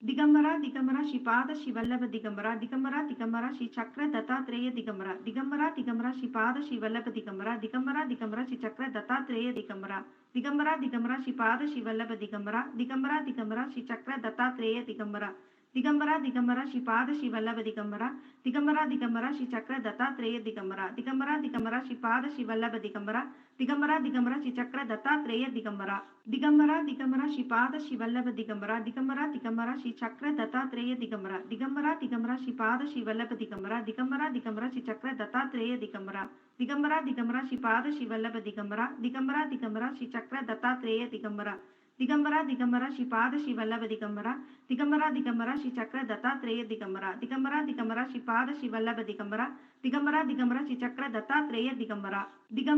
दिगंबरा दिगंबरा श्रीपाद शिवल्लभ दिगंबरा दिगंबरा दिगंबरा श्री चक्र दत्तात्रेय दिगंबरा दिगंबरा दिगंबरा श्रीपाद शिवल्लभ दिगंबरा दिगंबरा दिगंबरा श्री चक्र दत्तात्रेय दिगंबरा दिगंबरा दिगंबरा श्रीपाद शिवल्लभ दिगंबरा दिगंबरा दिगंबरा श्री चक्र दत्तात्रेय दिगंबरा दिगंबरा दिगंबरा श्रीपाद शिवल्लभ दिगंबरा दिगंबरा दिगंबरा श्री चक्र दत्तात्रेय दिगंबरा दिगंबरा दिगंबरा श्रीपाद शिवल्लभ दिगंबरा दिगंबरा दिगंबरा श्री चक्र दत्तात्रेय दिगंबरा दिगंबरा दिगंबरा श्रीपाद शिवल्लभ दिगंबरा दिगंबरा दिगंबरा श्री चक्र दत्तात्रेय दिगंबरा दिगंबरा दिगंबरा श्रीपाद शिवल्लभ दिगंबरा दिगंबरा दिगंबरा श्री चक्र दत्तात्रेय दिगंबरा दिगंबरा दिगंबरा श्रीपाद शिवल्लभ दिगंबरा दिगंबरा दिगंबरा श्री चक्र दत्तात्रेय दिगंबरा दिगंबरा दिगंबरा श्रीपाद शिवल्लभ दिगंबरा दिगंबरा दिगंबरा श्री चक्र दत्तात्रेय दिगंबरा दिगंबरा दिगंबरा श्रीपाद शिवल्लभ दिगंबरा दिगंबरा दिगंबरा श्री चक्र दत्तात्रेय दिगंबरा दिगंबरा दिगंबरा श्रीपाद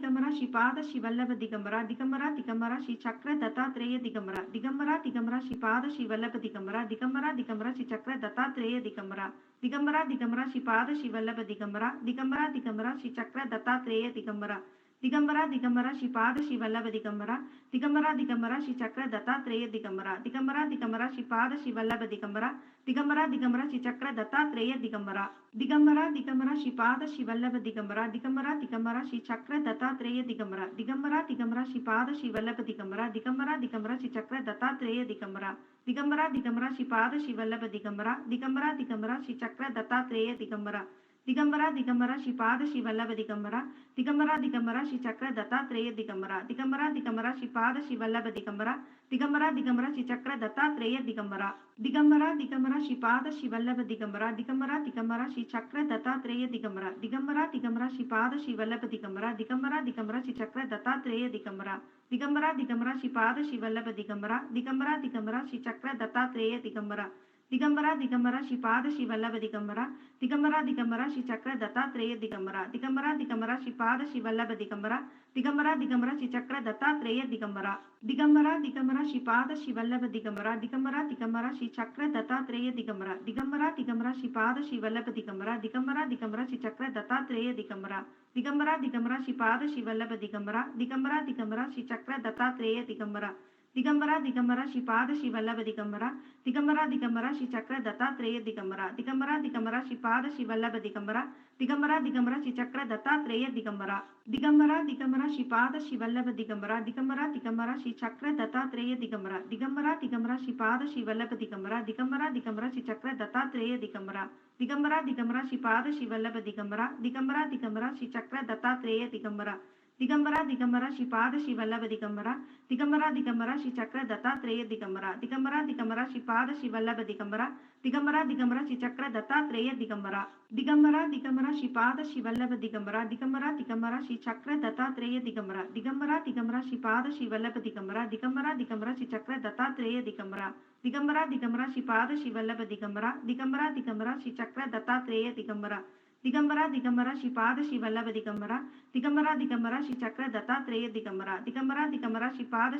शिवल्लभ दिगंबरा दिगंबरा दिगंबरा श्री चक्र दत्तात्रेय दिगंबरा दिगंबरा दिगंबरा श्रीपाद शिवल्लभ दिगंबरा दिगंबरा दिगंबरा श्री चक्र दत्तात्रेय दिगंबरा दिगंबरा दिगंबरा श्रीपाद शिवल्लभ दिगंबरा दिगंबरा दिगंबरा श्री चक्र दत्तात्रेय दिगंबरा दिगंबरा दिगंबरा श्रीपाद शिवल्लभ दिगंबरा दिगंबरा दिगंबरा श्री चक्र दत्तात्रेय दिगंबरा दिगंबरा दिगंबरा श्रीपाद शिवल्लभ दिगंबरा दिगंबरा दिगंबरा श्री चक्र दत्तात्रेय दिगंबरा दिगंबरा दिगंबरा श्रीपाद शिवल्लभ दिगंबरा दिगंबरा दिगंबरा श्री चक्र दत्तात्रेय दिगंबरा दिगंबरा दिगंबरा श्रीपाद शिवल्लभ दिगंबरा दिगंबरा दिगंबरा श्री चक्र दत्तात्रेय दिगंबरा दिगंबरा दिगंबरा श्रीपाद शिवल्लभ दिगंबरा दिगंबरा दिगंबरा श्री चक्र दत्तात्रेय दिगंबरा दिगंबरा दिगंबरा श्रीपाद शिवल्लभ दिगंबरा दिगंबरा दिगंबरा श्री चक्र दत्तात्रेय दिगंबरा दिगंबरा दिगंबरा श्रीपाद शिवल्लभ दिगंबरा दिगंबरा दिगंबरा श्री चक्र दत्तात्रेय दिगंबरा दिगंबरा दिगंबरा श्रीपाद शिवल्लभ दिगंबरा दिगंबरा दिगंबरा श्री चक्र दत्तात्रेय दिगंबरा दिगंबरा दिगंबरा श्रीपाद शिवल्लभ दिगंबरा दिगंबरा दिगंबरा श्री चक्र दत्तात्रेय दिगंबरा दिगंबरा दिगंबरा श्रीपाद शिवल्लभ दिगंबरा दिगंबरा दिगंबरा श्री चक्र दत्तात्रेय दिगंबरा दिगंबरा दिगंबरा श्रीपाद शिवल्लभ दिगंबरा दिगंबरा दिगंबरा श्री चक्र दत्तात्रेय दिगंबरा दिगंबरा दिगंबरा श्रीपाद शिवल्लभ दिगंबरा दिगंबरा दिगंबरा श्री चक्र दत्तात्रेय दिगंबरा दिगंबरा दिगंबरा श्रीपाद शिवल्लभ दिगंबरा दिगंबरा दिगंबरा श्री चक्र दत्तात्रेय दिगंबरा दिगंबरा दिगंबरा श्रीपाद शिवल्लभ दिगंबरा दिगंबरा दिगंबरा श्री चक्र दत्तात्रेय दिगंबरा दिगंबरा दिगंबरा श्रीपाद शिवल्लभ दिगंबरा दिगंबरा दिगंबरा श्री चक्र दत्तात्रेय दिगंबरा दिगंबरा दिगंबरा श्रीपाद शिवल्लभ दिगंबरा दिगंबरा दिगंबरा श्री चक्र दत्तात्रेय दिगंबरा दिगंबरा दिगंबरा श्रीपाद शिवल्लभ दिगंबरा दिगंबरा दिगंबरा श्री चक्र दत्तात्रेय दिगंबरा दिगंबरा दिगंबरा श्रीपाद शिवल्लभ दिगंबरा दिगंबरा दिगंबरा श्री चक्र दत्तात्रेय दिगंबरा दिगंबरा दिगंबरा श्रीपाद शिवल्लभ दिगंबरा दिगंबरा दिगंबरा श्री चक्र दत्तात्रेय दिगंबरा दिगंबरा दिगंबरा श्रीपाद शिवल्लभ दिगंबरा दिगंबरा दिगंबरा श्री चक्र दत्तात्रेय दिगंबरा दिगंबरा दिगंबरा श्रीपाद शिवल्लभ दिगंबरा दिगंबरा दिगंबरा श्री चक्र दत्तात्रेय दिगंबरा दिगंबरा दिगंबरा श्रीपाद शिवल्लभ दिगंबरा दिगंबरा दिगंबरा श्री चक्र दत्तात्रेय दिगंबरा दिगंबरा दिगंबरा श्रीपाद शिवल्लभ दिगंबरा दिगंबरा दिगंबरा श्री चक्र दत्तात्रेय दिगंबरा दिगंबरा दिगंबरा श्रीपाद शिवल्लभ दिगंबरा दिगंबरा दिगंबरा श्री चक्र दत्तात्रेय दिगंबरा दिगंबरा दिगंबरा श्रीपाद शिवल्लभ दिगंबरा दिगंबरा दिगंबरा श्री चक्र दत्तात्रेय दिगंबरा दिगंबरा दिगंबरा श्रीपाद शिवल्लभ दिगंबरा दिगंबरा दिगंबरा श्री चक्र दत्तात्रेय दिगंबरा दिगंबरा दिगंबरा श्रीपाद शिवल्लभ दिगंबरा दिगंबरा दिगंबरा श्री चक्र दत्तात्रेय दिगंबरा दिगंबरा दिगंबरा श्रीपाद शिवल्लभ दिगंबरा दिगंबरा दिगंबरा श्री चक्र दत्तात्रेय दिगंबरा दिगंबरा दिगंबरा श्रीपाद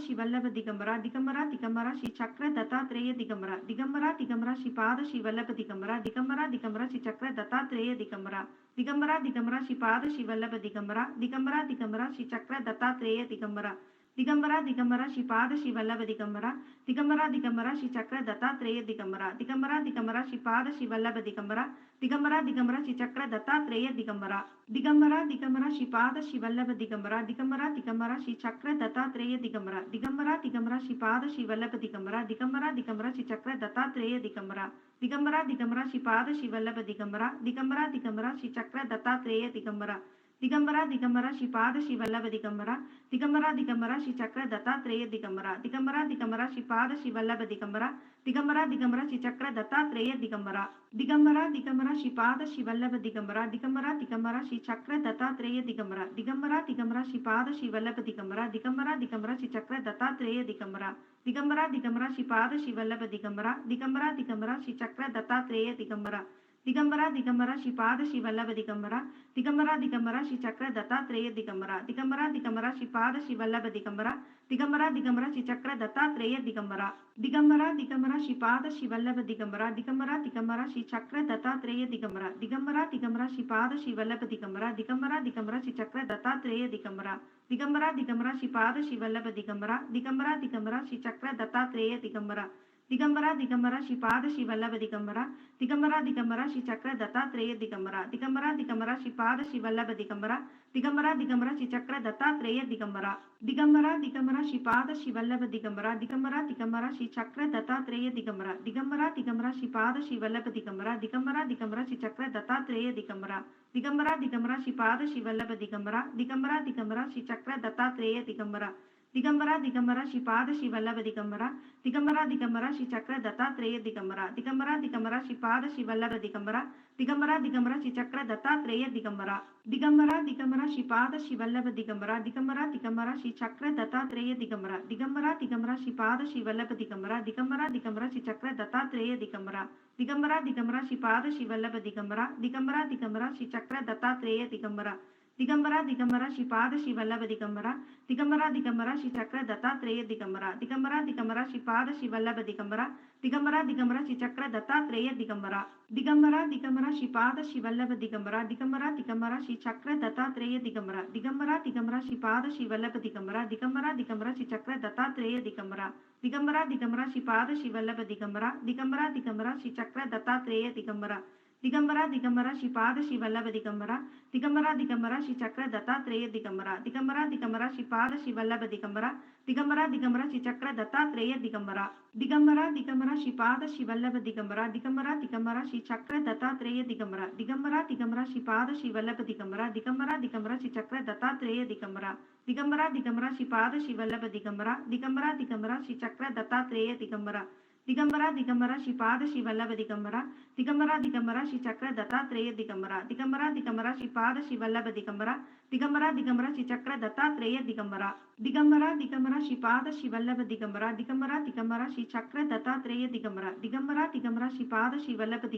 शिवल्लभ दिगंबरा दिगंबरा दिगंबरा श्री चक्र दत्तात्रेय दिगंबरा दिगंबरा दिगंबरा श्रीपाद शिवल्लभ दिगंबरा दिगंबरा दिगंबरा श्री चक्र दत्तात्रेय दिगंबरा दिगंबरा दिगंबरा श्रीपाद शिवल्लभ दिगंबरा दिगंबरा दिगंबरा श्री चक्र दत्तात्रेय दिगंबरा दिगंबरा दिगंबरा श्रीपाद शिवल्लभ दिगंबरा दिगंबरा दिगंबरा श्री चक्र दत्तात्रेय दिगंबरा दिगंबरा दिगंबरा श्रीपाद शिवल्लभ दिगंबरा दिगंबरा दिगंबरा श्री चक्र दत्तात्रेय दिगंबरा दिगंबरा दिगंबरा श्रीपाद शिवल्लभ दिगंबरा दिगंबरा दिगंबरा श्री चक्र दत्तात्रेय दिगंबरा दिगंबरा दिगंबरा श्रीपाद शिवल्लभ दिगंबरा दिगंबरा दिगंबरा श्री चक्र दत्तात्रेय दिगंबरा दिगंबरा दिगंबरा श्रीपाद शिवल्लभ दिगंबरा दिगंबरा दिगंबरा श्री चक्र दत्तात्रेय दिगंबरा दिगंबरा दिगंबरा श्रीपाद शिवल्लभ दिगंबरा दिगंबरा दिगंबरा श्री चक्र दत्तात्रेय दिगंबरा दिगंबरा दिगंबरा श्रीपाद शिवल्लभ दिगंबरा दिगंबरा दिगंबरा श्री चक्र दत्तात्रेय दिगंबरा दिगंबरा दिगंबरा श्रीपाद शिवल्लभ दिगंबरा दिगंबरा दिगंबरा श्री चक्र दत्तात्रेय दिगंबरा दिगंबरा दिगंबरा श्रीपाद शिवल्लभ दिगंबरा दिगंबरा दिगंबरा श्री चक्र दत्तात्रेय दिगंबरा दिगंबरा दिगंबरा श्रीपाद शिवल्लभ दिगंबरा दिगंबरा दिगंबरा श्री चक्र दत्तात्रेय दिगंबरा दिगंबरा दिगंबरा श्रीपाद शिवल्लभ दिगंबरा दिगंबरा दिगंबरा श्री चक्र दत्तात्रेय दिगंबरा दिगंबरा दिगंबरा श्रीपाद शिवल्लभ दिगंबरा दिगंबरा दिगंबरा श्री चक्र दत्तात्रेय दिगंबरा दिगंबरा दिगंबरा श्रीपाद शिवल्लभ दिगंबरा दिगंबरा दिगंबरा श्री चक्र दत्तात्रेय दिगंबरा दिगंबरा दिगंबरा श्रीपाद शिवल्लभ दिगंबरा दिगंबरा दिगंबरा श्री चक्र दत्तात्रेय दिगंबरा दिगंबरा दिगंबरा श्रीपाद शिवल्लभ दिगंबरा दिगंबरा दिगंबरा श्री चक्र दत्तात्रेय दिगंबरा दिगंबरा दिगंबरा श्रीपाद शिवल्लभ दिगंबरा दिगंबरा दिगंबरा श्री चक्र दत्तात्रेय दिगंबरा दिगंबरा दिगंबरा श्रीपाद शिवल्लभ दिगंबरा दिगंबरा दिगंबरा श्री चक्र दत्तात्रेय दिगंबरा दिगंबरा दिगंबरा श्रीपाद शिवल्लभ दिगंबरा दिगंबरा दिगंबरा श्री चक्र दत्तात्रेय दिगंबरा दिगंबरा दिगंबरा श्रीपाद शिवल्लभ दिगंबरा दिगंबरा दिगंबरा श्री चक्र दत्तात्रेय दिगंबरा दिगंबरा दिगंबरा श्रीपाद शिवल्लभ दिगंबरा दिगंबरा दिगंबरा श्री चक्र दत्तात्रेय दिगंबरा दिगंबरा दिगंबरा श्रीपाद शिवल्लभ दिगंबरा दिगंबरा दिगंबरा श्री चक्र दत्तात्रेय दिगंबरा दिगंबरा दिगंबरा श्रीपाद शिवल्लभ दिगंबरा दिगंबरा दिगंबरा श्री चक्र दत्तात्रेय दिगंबरा दिगंबरा दिगंबरा श्रीपाद शिवल्लभ दिगंबरा दिगंबरा दिगंबरा श्री चक्र दत्तात्रेय दिगंबरा दिगंबरा दिगंबरा श्रीपाद शिवल्लभ दिगंबरा दिगंबरा दिगंबरा श्री चक्र दत्तात्रेय दिगंबरा दिगंबरा दिगंबरा श्रीपाद शिवल्लभ दिगंबरा दिगंबरा दिगंबरा श्री चक्र दत्तात्रेय दिगंबरा दिगंबरा दिगंबरा श्रीपाद शिवल्लभ दिगंबरा दिगंबरा दिगंबरा श्री चक्र दत्तात्रेय दिगंबरा दिगंबरा दिगंबरा श्रीपाद शिवल्लभ दिगंबरा दिगंबरा दिगंबरा श्री चक्र दत्तात्रेय दिगंबरा दिगंबरा दिगंबरा श्रीपाद शिवल्लभ दिगंबरा दिगंबरा दिगंबरा श्री चक्र दत्तात्रेय दिगंबरा दिगंबरा दिगंबरा श्रीपाद शिवल्लभ दिगंबरा दिगंबरा दिगंबरा श्री चक्र दत्तात्रेय दिगंबरा दिगंबरा दिगंबरा श्रीपाद शिवल्लभ दिगंबरा दिगंबरा दिगंबरा श्री चक्र दत्तात्रेय दिगंबरा दिगंबरा दिगंबरा श्रीपाद शिवल्लभ दिगंबरा दिगंबरा दिगंबरा श्री चक्र दत्तात्रेय दिगंबरा दिगंबरा दिगंबरा श्रीपाद शिवल्लभ दिगंबरा दिगंबरा दिगंबरा श्री चक्र दत्तात्रेय दिगंबरा दिगंबरा दिगंबरा श्रीपाद शिवल्लभ दिगंबरा दिगंबरा दिगंबरा श्री चक्र दत्तात्रेय दिगंबरा दिगंबरा दिगंबरा श्रीपाद शिवल्लभ दिगंबरा दिगंबरा दिगंबरा श्री चक्र दत्तात्रेय दिगंबरा दिगंबरा दिगंबरा श्रीपाद शिवल्लभ दिगंबरा दिगंबरा दिगंबरा श्री चक्र दत्तात्रेय दिगंबरा दिगंबरा दिगंबरा श्रीपाद शिवल्लभ दिगंबरा दिगंबरा दिगंबरा श्री चक्र दत्तात्रेय दिगंबरा दिगंबरा दिगंबरा श्रीपाद शिवल्लभ दिगंबरा दिगंबरा दिगंबरा श्री चक्र दत्तात्रेय दिगंबरा दिगंबरा दिगंबरा श्रीपाद शिवल्लभ दिगंबरा दिगंबरा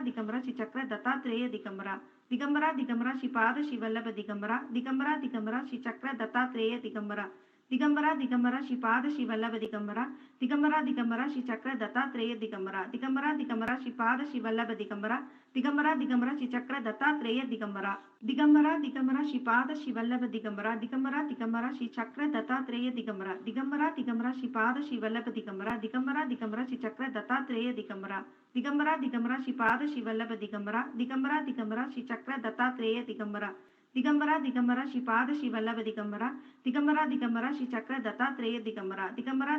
दिगंबरा श्री चक्र दत्तात्रेय दिगंबरा दिगंबरा दिगंबरा श्रीपाद शिवल्लभ दिगंबरा दिगंबरा दिगंबरा श्री चक्र दत्तात्रेय दिगंबरा दिगंबरा दिगंबरा श्रीपाद शिवल्लभ दिगंबरा दिगंबरा दिगंबरा श्री चक्र दत्तात्रेय दिगंबरा दिगंबरा दिगंबरा श्रीपाद शिवल्लभ दिगंबरा दिगंबरा दिगंबरा श्री चक्र दत्तात्रेय दिगंबरा दिगंबरा दिगंबरा श्रीपाद शिवल्लभ दिगंबरा दिगंबरा दिगंबरा श्री चक्र दत्तात्रेय दिगंबरा दिगंबरा दिगंबरा श्रीपाद शिवल्लभ दिगंबरा दिगंबरा दिगंबरा श्री चक्र दत्तात्रेय दिगंबरा दिगंबरा दिगंबरा श्रीपाद शिवल्लभ दिगंबरा दिगंबरा दिगंबरा श्री चक्र दत्तात्रेय दिगंबरा दिगंबरा दिगंबरा श्रीपाद शिवल्लभ दिगंबरा दिगंबरा दिगंबरा श्री चक्र दत्तात्रेय दिगंबरा दिगंबरा दिगंबरा श्रीपाद शिवल्लभ दिगंबरा दिगंबरा दिगंबरा श्री चक्र दत्तात्रेय दिगंबरा दिगंबरा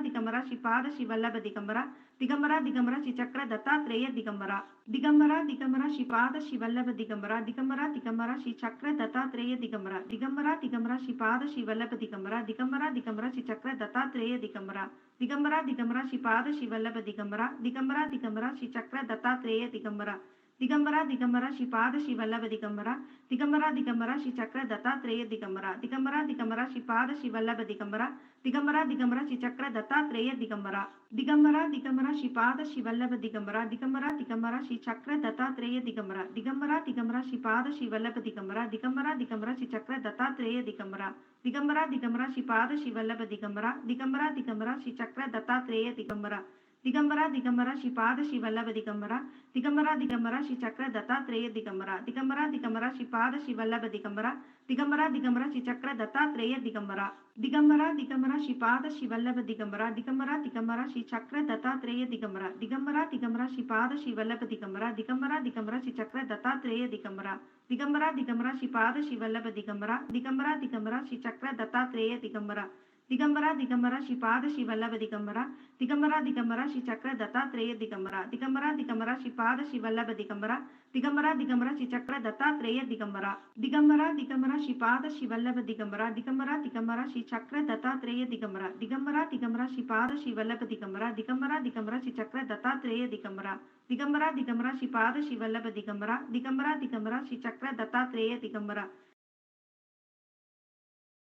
दिगंबरा श्रीपाद शिवल्लभ दिगंबरा दिगंबरा दिगंबरा श्री चक्र दत्तात्रेय दिगंबरा दिगंबरा दिगंबरा श्रीपाद शिवल्लभ दिगंबरा दिगंबरा दिगंबरा श्री चक्र दत्तात्रेय दिगंबरा दिगंबरा दिगंबरा श्रीपाद शिवल्लभ दिगंबरा दिगंबरा दिगंबरा श्री चक्र दत्तात्रेय दिगंबरा दिगंबरा दिगंबरा श्रीपाद शिवल्लभ दिगंबरा दिगंबरा दिगंबरा श्री चक्र दत्तात्रेय दिगंबरा दिगंबरा दिगंबरा श्रीपाद शिवल्लभ दिगंबरा दिगंबरा दिगंबरा श्री चक्र दत्तात्रेय दिगंबरा दिगंबरा दिगंबरा श्रीपाद शिवल्लभ दिगंबरा दिगंबरा दिगंबरा श्री चक्र दत्तात्रेय दिगंबरा दिगंबरा दिगंबरा श्रीपाद शिवल्लभ दिगंबरा दिगंबरा दिगंबरा श्री चक्र दत्तात्रेय दिगंबरा दिगंबरा दिगंबरा श्रीपाद शिवल्लभ दिगंबरा दिगंबरा दिगंबरा श्री चक्र दत्तात्रेय दिगंबरा दिगंबरा दिगंबरा श्रीपाद शिवल्लभ दिगंबरा दिगंबरा दिगंबरा श्री चक्र दत्तात्रेय दिगंबरा दिगंबरा दिगंबरा श्रीपाद शिवल्लभ दिगंबरा दिगंबरा दिगंबरा श्री चक्र दत्तात्रेय दिगंबरा दिगंबरा दिगंबरा श्रीपाद शिवल्लभ दिगंबरा दिगंबरा दिगंबरा श्री चक्र दत्तात्रेय दिगंबरा दिगंबरा दिगंबरा श्रीपाद शिवल्लभ दिगंबरा दिगंबरा दिगंबरा श्री चक्र दत्तात्रेय दिगंबरा दिगंबरा दिगंबरा श्रीपाद शिवल्लभ दिगंबरा दिगंबरा दिगंबरा श्री चक्र दत्तात्रेय दिगंबरा दिगंबरा दिगंबरा श्रीपाद शिवल्लभ दिगंबरा दिगंबरा दिगंबरा श्री चक्र दत्तात्रेय दिगंबरा दिगंबरा दिगंबरा श्रीपाद शिवल्लभ दिगंबरा दिगंबरा दिगंबरा श्री चक्र दत्तात्रेय दिगंबरा दिगंबरा दिगंबरा श्रीपाद शिवल्लभ दिगंबरा दिगंबरा दिगंबरा श्री चक्र दत्तात्रेय दिगंबरा दिगंबरा दिगंबरा श्रीपाद शिवल्लभ दिगंबरा दिगंबरा दिगंबरा श्री चक्र दत्तात्रेय दिगंबरा दिगंबरा दिगंबरा श्रीपाद शिवल्लभ दिगंबरा दिगंबरा दिगंबरा श्री चक्र दत्तात्रेय दिगंबरा